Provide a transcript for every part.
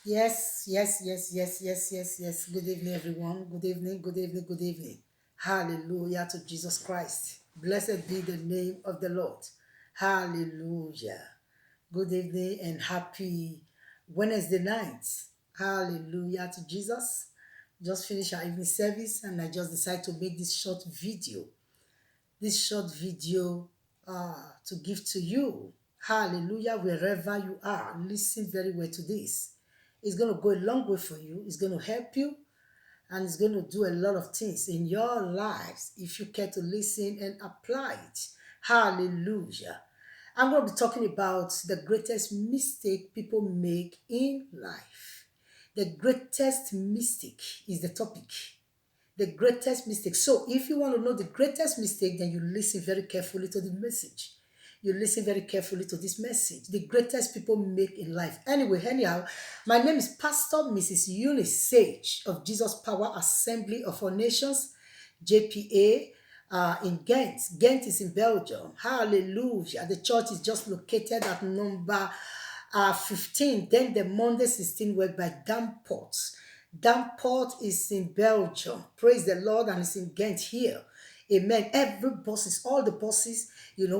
Yes, yes, yes, yes, yes, yes, yes. Good evening, everyone. Good evening, good evening, good evening. Hallelujah to Jesus Christ. Blessed be the name of the Lord. Hallelujah. Good evening and happy Wednesday night. Hallelujah to Jesus. Just finished our evening service and I just decided to make this short video. To give to you. Hallelujah, wherever you are. Listen very well to this. It's going to go a long way for you. It's going to help you and it's going to do a lot of things in your lives if you care to listen and apply it. Hallelujah. I'm going to be talking about the greatest mistake people make in life. The greatest mistake is the topic. The greatest mistake. So, if you want to know the greatest mistake, then you listen very carefully to the message. You listen very carefully to this message. The greatest people make in life. Anyway, anyhow, my name is Pastor Mrs. Eunice Sage of Jesus Power Assembly of All Nations, JPA, in Ghent. Ghent is in Belgium. Hallelujah. The church is just located at number 15. Then the Monday 16 work by Damport. Damport is in Belgium. Praise the Lord, and it's in Ghent here. Amen. Every buses, all the buses,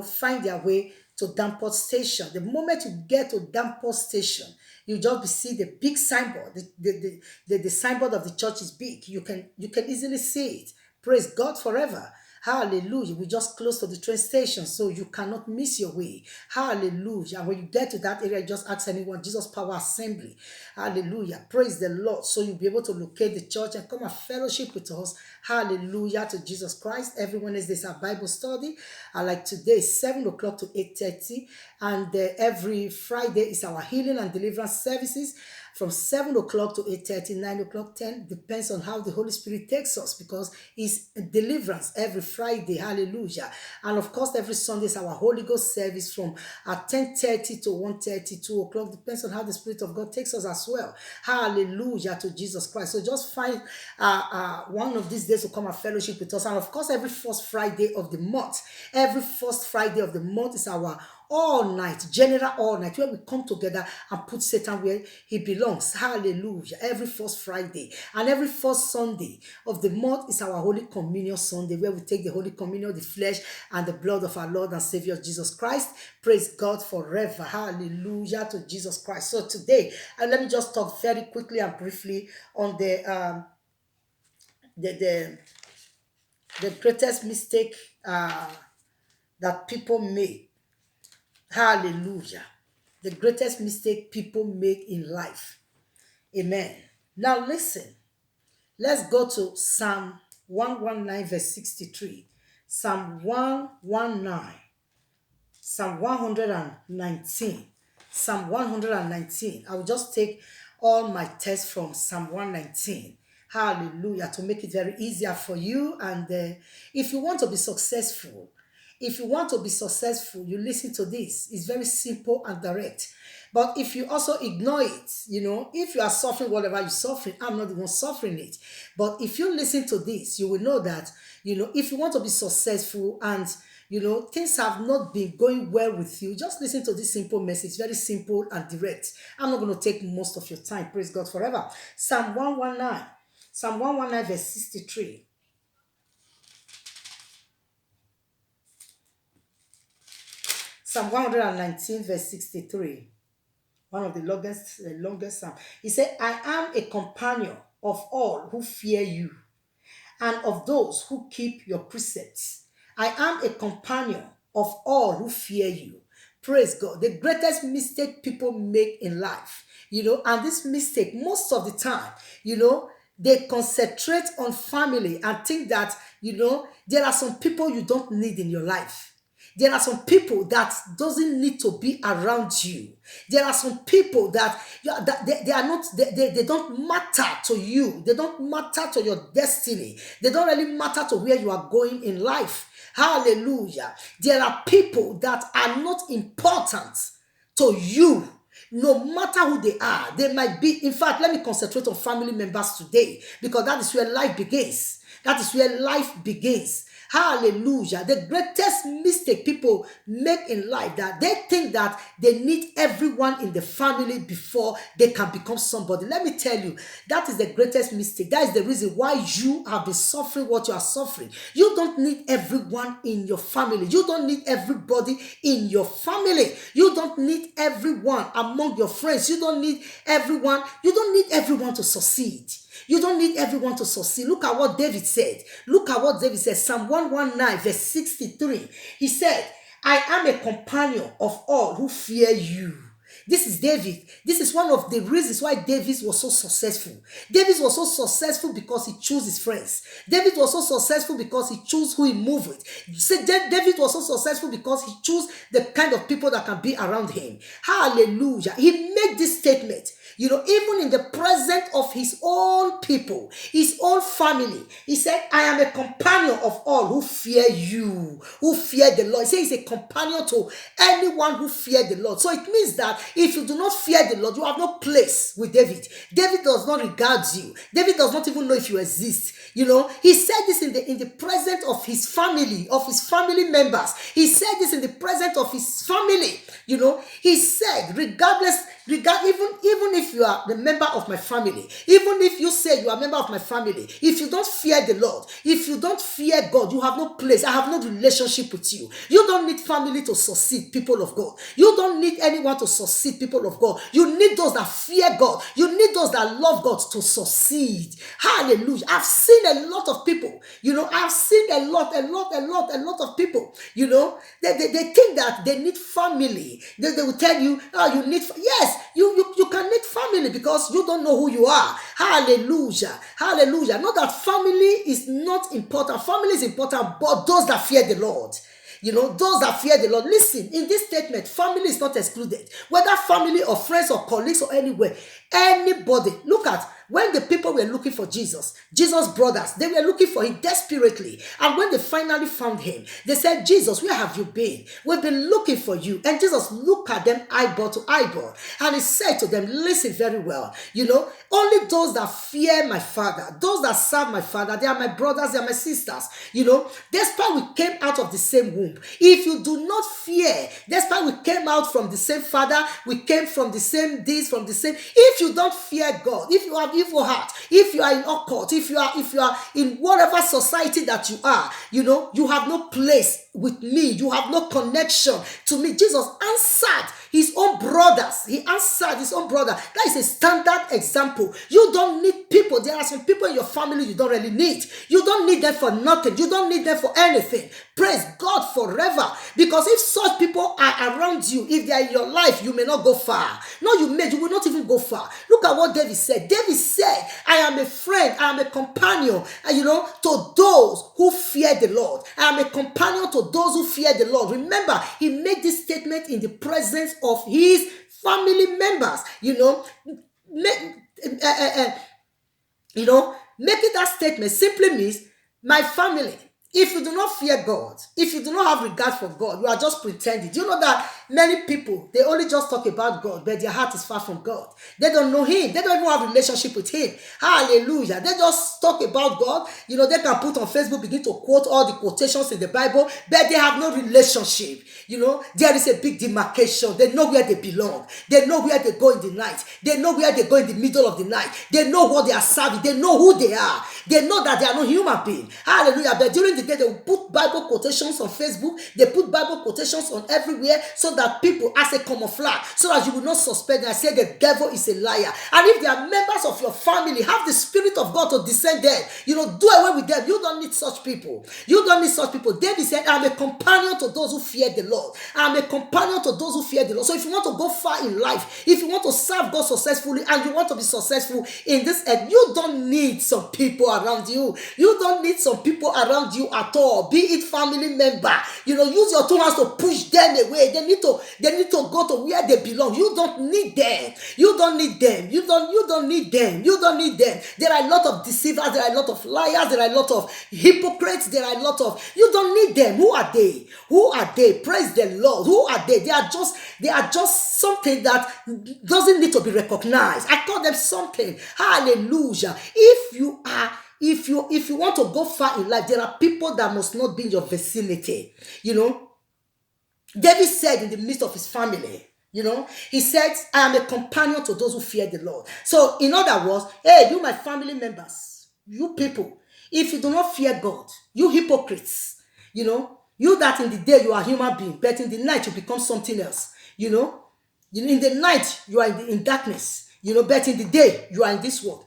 find their way to Damport Station. The moment you get to Damport Station, you just see the big signboard. The signboard of the church is big. You can easily see it. Praise God forever. Hallelujah. We just close to the train station, so you cannot miss your way. Hallelujah. And when you get to that area, just ask anyone, Jesus Power Assembly. Hallelujah. Praise the Lord. So you'll be able to locate the church and come and fellowship with us. Hallelujah to Jesus Christ. Every Wednesday is our Bible study. Like today, 7 o'clock to 8:30. And every Friday is our healing and deliverance services from 7 o'clock to 8:30, 9 o'clock, 10, depends on how the Holy Spirit takes us, because it's deliverance every Friday. Hallelujah. And of course, every Sunday is our Holy Ghost service from 10:30 to 1:30, 2 o'clock, depends on how the Spirit of God takes us as well. Hallelujah to Jesus Christ. So just find one of these days to come and fellowship with us. And of course, every first Friday of the month, is our all night, general all night, where we come together and put Satan where he belongs. Hallelujah. Every first Friday and every first Sunday of the month is our Holy Communion Sunday, where we take the Holy Communion, the flesh and the blood of our Lord and Savior Jesus Christ. Praise God forever. Hallelujah to Jesus Christ. So today, let me just talk very quickly and briefly on the the, the greatest mistake that people make. Hallelujah. The greatest mistake people make in life. Amen. Now listen. Let's go to Psalm 119 verse 63. Psalm 119. Psalm 119. Psalm 119. I will just take all my text from Psalm 119. Hallelujah. To make it very easier for you. And if you want to be successful, you listen to this. It's very simple and direct. But if you also ignore it, if you are suffering whatever you're suffering, I'm not the one suffering it. But if you listen to this, you will know that, if you want to be successful and, things have not been going well with you, just listen to this simple message, very simple and direct. I'm not going to take most of your time. Praise God forever. Psalm 119. Psalm 119 verse 63. Psalm 119 verse 63. One of the longest psalm. He said, I am a companion of all who fear you and of those who keep your precepts. I am a companion of all who fear you. Praise God. The greatest mistake people make in life, and this mistake, most of the time, they concentrate on family and think that, there are some people you don't need in your life. There are some people that doesn't need to be around you. There are some people that, they are not, they don't matter to you. They don't matter to your destiny. They don't really matter to where you are going in life. Hallelujah. There are people that are not important to you. No matter who they are, they might be. In fact, let me concentrate on family members today, because that is where life begins. That is where life begins. Hallelujah. The greatest mistake people make in life, that they think that they need everyone in the family before they can become somebody. Let me tell you, that is the greatest mistake. That is the reason why you have been suffering what you are suffering. You don't need everyone in your family. You don't need everybody in your family. You don't need everyone among your friends. You don't need everyone. You don't need everyone to succeed. You don't need everyone to succeed. Look at what David said. Look at what David said. Psalm 119, verse 63. He said, I am a companion of all who fear you. This is David. This is one of the reasons why David was so successful. David was so successful because he chose his friends. David was so successful because he chose who he moved with. David was so successful because he chose the kind of people that can be around him. Hallelujah. He made this statement. Even in the presence of his own people, his own family, he said, I am a companion of all who fear you, who fear the Lord. He says he's a companion to anyone who fear the Lord. So it means that if you do not fear the Lord, you have no place with David. David does not regard you. David does not even know if you exist. He said this in the presence of his family members. He said this in the presence of his family. He said, even if you are the member of my family, even if you say you are a member of my family, if you don't fear the Lord, if you don't fear God, you have no place. I have no relationship with you. You don't need family to succeed, people of God. You don't need anyone to succeed, people of God. You need those that fear God. You need those that love God to succeed. Hallelujah. I've seen a lot of people, I've seen a lot of people, they think that they need family. They will tell you, oh, you need, yes, you can need family because you don't know who you are. Hallelujah. Hallelujah. Not that family is not important. Family is important, but those that fear the Lord. Those that fear the Lord. Listen, in this statement, family is not excluded. Whether family or friends or colleagues or anywhere, anybody. Look at when the people were looking for Jesus' brothers, they were looking for him desperately. And when they finally found him, they said, Jesus, where have you been? We've been looking for you. And Jesus looked at them eyeball to eyeball. And he said to them, listen very well. Only those that fear my Father, those that serve my Father, they are my brothers, they are my sisters. Despite we came out of the same womb. If you do not fear, despite we came out from the same Father, we came from the same days, from the same. If you don't fear God, if you have evil heart, if you are in occult, if you are in whatever society that you are, you have no place with me. You have no connection to me. Jesus answered his own brothers. He answered his own brother. That is a standard example. You don't need people. There are some people in your family you don't really need. You don't need them for nothing. You don't need them for anything. Praise God forever. Because if such people are around you, if they are in your life, you may not go far. No, you will not even go far. Look at what David said. David said, I am a friend, I am a companion, to those who fear the Lord. I am a companion to those who fear the Lord. Remember, he made this statement in the presence of his family members. Making that statement simply means my family. If you do not fear God, if you do not have regard for God, you are just pretending. Do you know that many people, they only just talk about God, but their heart is far from God. They don't know him. They don't even have a relationship with him. Hallelujah. They just talk about God. They can put on Facebook, begin to quote all the quotations in the Bible, but they have no relationship. There is a big demarcation. They know where they belong. They know where they go in the night. They know where they go in the middle of the night. They know what they are serving. They know who they are. They know that they are not human beings. Hallelujah. But during the day, they will put Bible quotations on Facebook. They put Bible quotations on everywhere so that people, as a camouflage, so that you will not suspect and say the devil is a liar. And if they are members of your family, have the Spirit of God to descend them. Do away with them. You don't need such people. You don't need such people. David said, I am a companion to those who fear the Lord. I am a companion to those who fear the Lord. So if you want to go far in life, if you want to serve God successfully, and you want to be successful in this earth, you don't need some people around you. You don't need some people around you at all. Be it family member. Use your two hands to push them away. They need to go to where they belong. You don't need them. You don't need them. You don't need them. You don't need them. There are a lot of deceivers. There are a lot of liars. There are a lot of hypocrites. There are a lot of. You don't need them. Who are they? Who are they? Praise the Lord. Who are they? They are just something that doesn't need to be recognized. I call them something. Hallelujah. If you are if you want to go far in life, there are people that must not be in your vicinity. David said in the midst of his family, he said, I am a companion to those who fear the Lord. So in other words, hey, you my family members, you people, if you do not fear God, you hypocrites, you that in the day you are a human being, but in the night you become something else, in the night you are in darkness, but in the day you are in this world,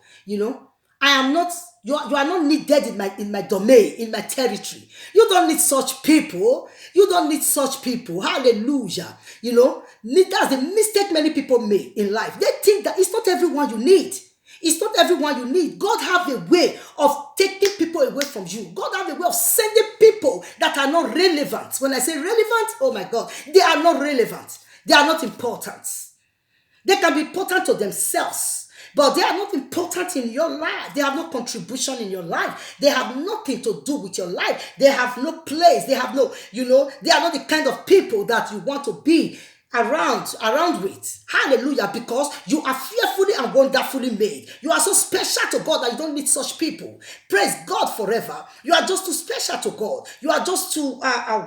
I am not, you are not needed in my domain, in my territory. You don't need such people. You don't need such people. Hallelujah. That's the mistake many people make in life. They think that it's not everyone you need. It's not everyone you need. God have a way of taking people away from you. God have a way of sending people that are not relevant. When I say relevant, oh my God, they are not relevant. They are not important. They can be important to themselves, but they are not important in your life. They have no contribution in your life. They have nothing to do with your life. They have no place. They have no, they are not the kind of people that you want to be around with. Hallelujah. Because you are fearfully and wonderfully made. You are so special to God that you don't need such people. Praise God forever. You are just too special to God. You are just too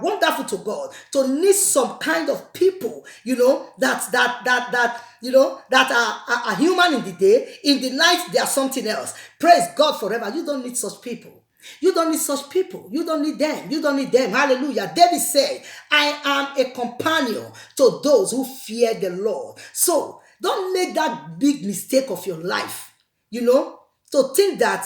wonderful to God to need some kind of people, that are human in the day. In the night, they are something else. Praise God forever. You don't need such people. You don't need such people. You don't need them. You don't need them. Hallelujah. David said, I am a companion to those who fear the Lord. So don't make that big mistake of your life, to think that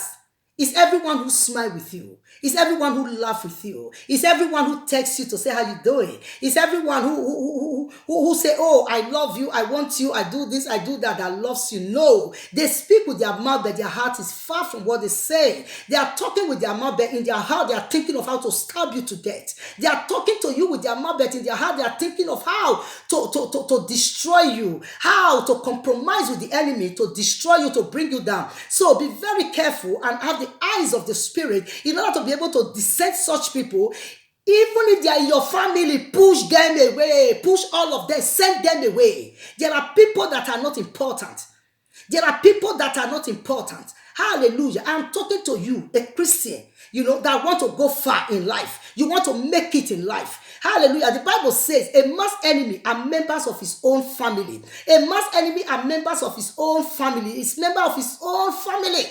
it's everyone who smiles with you. It's everyone who laughs with you. It's everyone who texts you to say how you doing. It's everyone who say, oh, I love you, I want you, I do this, I do that loves you. No, they speak with their mouth, but their heart is far from what they say. They are talking with their mouth, but in their heart they are thinking of how to stab you to death. They are talking to you with their mouth, but in their heart they are thinking of how to destroy you, how to compromise with the enemy, to destroy you, to bring you down. So be very careful and have the eyes of the Spirit in order to be able to discern such people. Even if they are in your family, push them away. Push all of them. Send them away. There are people that are not important. There are people that are not important. Hallelujah. I'm talking to you, a Christian, that want to go far in life. You want to make it in life. Hallelujah. The Bible says a man's enemy are members of his own family. A man's enemy are members of his own family. He's member of his own family.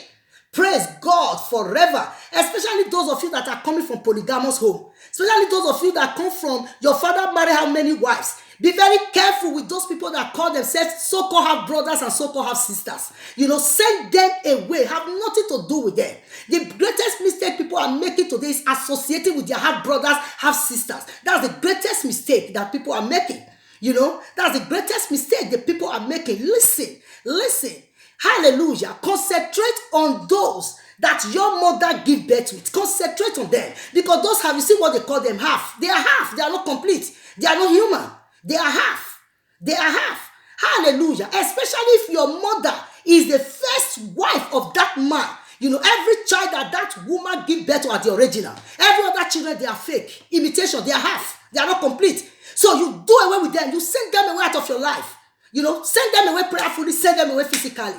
Praise God forever. Especially those of you that are coming from polygamous home. Especially those of you that come from your father married how many wives. Be very careful with those people that call themselves so-called have brothers and so-called have sisters. Send them away. Have nothing to do with them. The greatest mistake people are making today is associating with their half brothers, half sisters. That's the greatest mistake that people are making. That's the greatest mistake that people are making. Listen. Hallelujah. Concentrate on those that your mother gave birth with. Concentrate on them. Because those have, you see what they call them, half. They are half. They are not complete. They are not human. They are half. They are half. Hallelujah. Especially if your mother is the first wife of that man. Every child that woman gave birth to are the original. Every other children, they are fake. Imitation, they are half. They are not complete. So you do away with them. You send them away out of your life. Send them away prayerfully, send them away physically.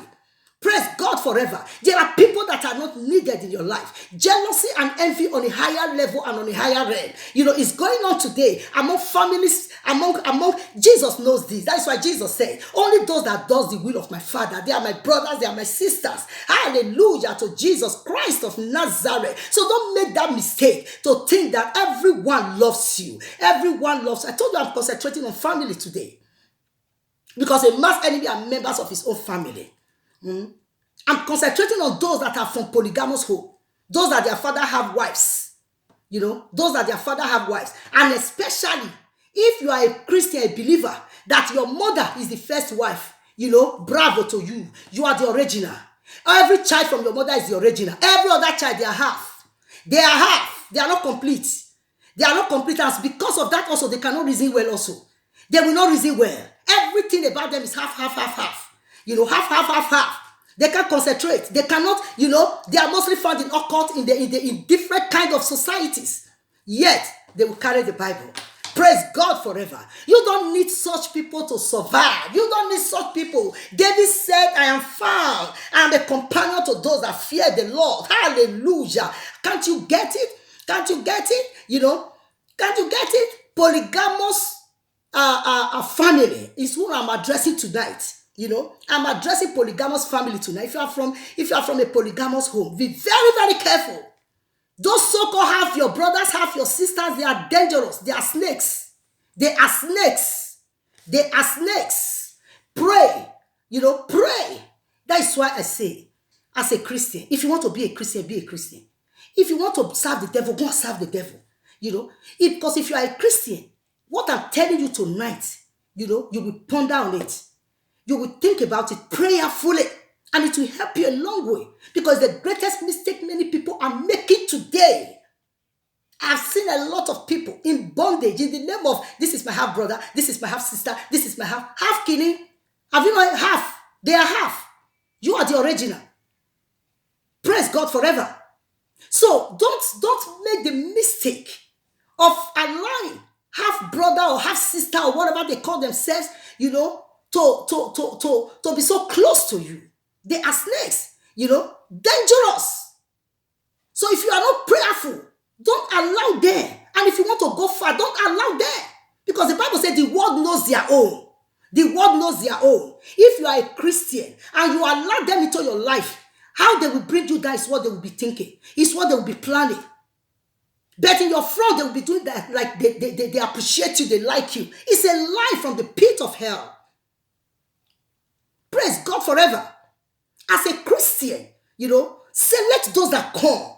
Praise God forever. There are people that are not needed in your life. Jealousy and envy on a higher level and on a higher realm. It's going on today among families, among Jesus knows this. That is why Jesus said, only those that does the will of my Father, they are my brothers, they are my sisters. Hallelujah to Jesus Christ of Nazareth. So don't make that mistake to think that everyone loves you. Everyone loves you. I told you I'm concentrating on family today. Because a man's enemy are members of his own family. I'm concentrating on those that are from polygamous home. Those that their father have wives. Those that their father have wives. And especially if you are a Christian, a believer, that your mother is the first wife. Bravo to you. You are the original. Every child from your mother is the original. Every other child, they are half. They are half. They are not complete. They are not complete. And because of that also, they cannot reason well also. They will not reason well. Everything about them is half. Half. They can't concentrate. They cannot, they are mostly found in occult in different kind of societies. Yet, they will carry the Bible. Praise God forever. You don't need such people to survive. You don't need such people. David said, I am found. I am a companion to those that fear the Lord. Hallelujah. Can't you get it? Can't you get it? Can't you get it? Polygamous family is who I'm addressing tonight. I'm addressing polygamous family tonight. If you are from a polygamous home, be very, very careful. Those so-called have your brothers, have your sisters, they are dangerous. They are snakes. They are snakes. They are snakes. Pray. Pray. That is why I say, as a Christian, if you want to be a Christian, be a Christian. If you want to serve the devil, go and serve the devil. Because if you are a Christian, what I'm telling you tonight, you will ponder on it. You will think about it prayerfully. And it will help you a long way. Because the greatest mistake many people are making today. I've seen a lot of people in bondage in the name of, this is my half brother, this is my half sister, this is my half killing. Have you know half? They are half. You are the original. Praise God forever. So don't make the mistake of allowing half brother or half sister or whatever they call themselves, to be so close to you. They are snakes, dangerous. So if you are not prayerful, don't allow them. And if you want to go far, don't allow them. Because the Bible said the world knows their own. The world knows their own. If you are a Christian and you allow them into your life, how they will bring you down is what they will be thinking. It's what they will be planning. But in your front, they will be doing that like they appreciate you, they like you. It's a lie from the pit of hell. Praise God forever. As a Christian, select those that come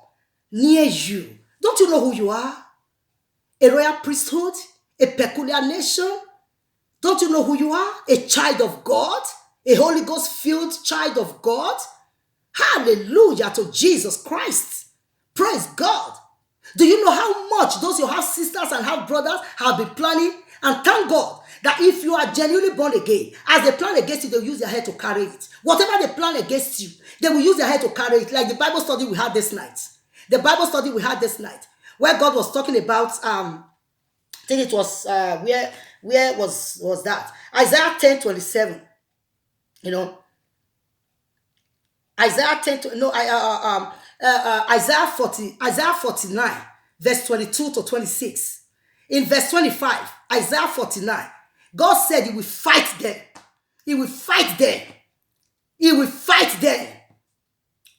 near you. Don't you know who you are? A royal priesthood? A peculiar nation? Don't you know who you are? A child of God? A Holy Ghost-filled child of God? Hallelujah to Jesus Christ. Praise God. Do you know how much those your half sisters and half brothers have been planning? And thank God that if you are genuinely born again, as they plan against you, they'll use their head to carry it. Whatever they plan against you, they will use their head to carry it. Like the Bible study we had this night. The Bible study we had this night, where God was talking about, I think it was, where was that? Isaiah 10:27. Isaiah 49, verse 22 to 26. In verse 25, Isaiah 49, God said he will fight them. He will fight them. He will fight them.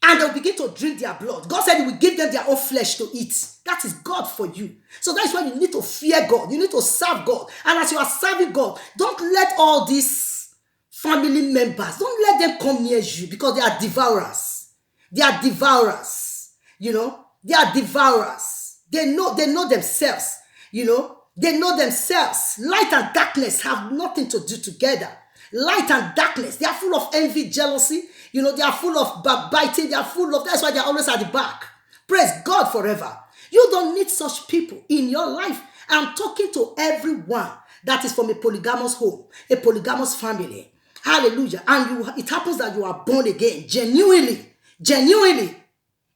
And they'll begin to drink their blood. God said he will give them their own flesh to eat. That is God for you. So that's why you need to fear God. You need to serve God. And as you are serving God, don't let all these family members, don't let them come near you because they are devourers. They are devourers. They are devourers. They know themselves. They know themselves. Light and darkness have nothing to do together. Light and darkness, they are full of envy, jealousy. They are full of backbiting. That's why they're always at the back. Praise God forever. You don't need such people in your life. I'm talking to everyone that is from a polygamous home, a polygamous family. Hallelujah. And it happens that you are born again, genuinely.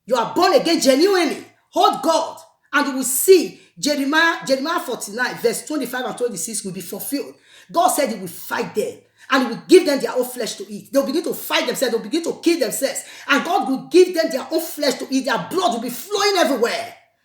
You are born again, genuinely. Hold God. And you will see Jeremiah 49, verse 25 and 26 will be fulfilled. God said he will fight them. And he will give them their own flesh to eat. They'll begin to fight themselves. They'll begin to kill themselves. And God will give them their own flesh to eat. Their blood will be flowing everywhere.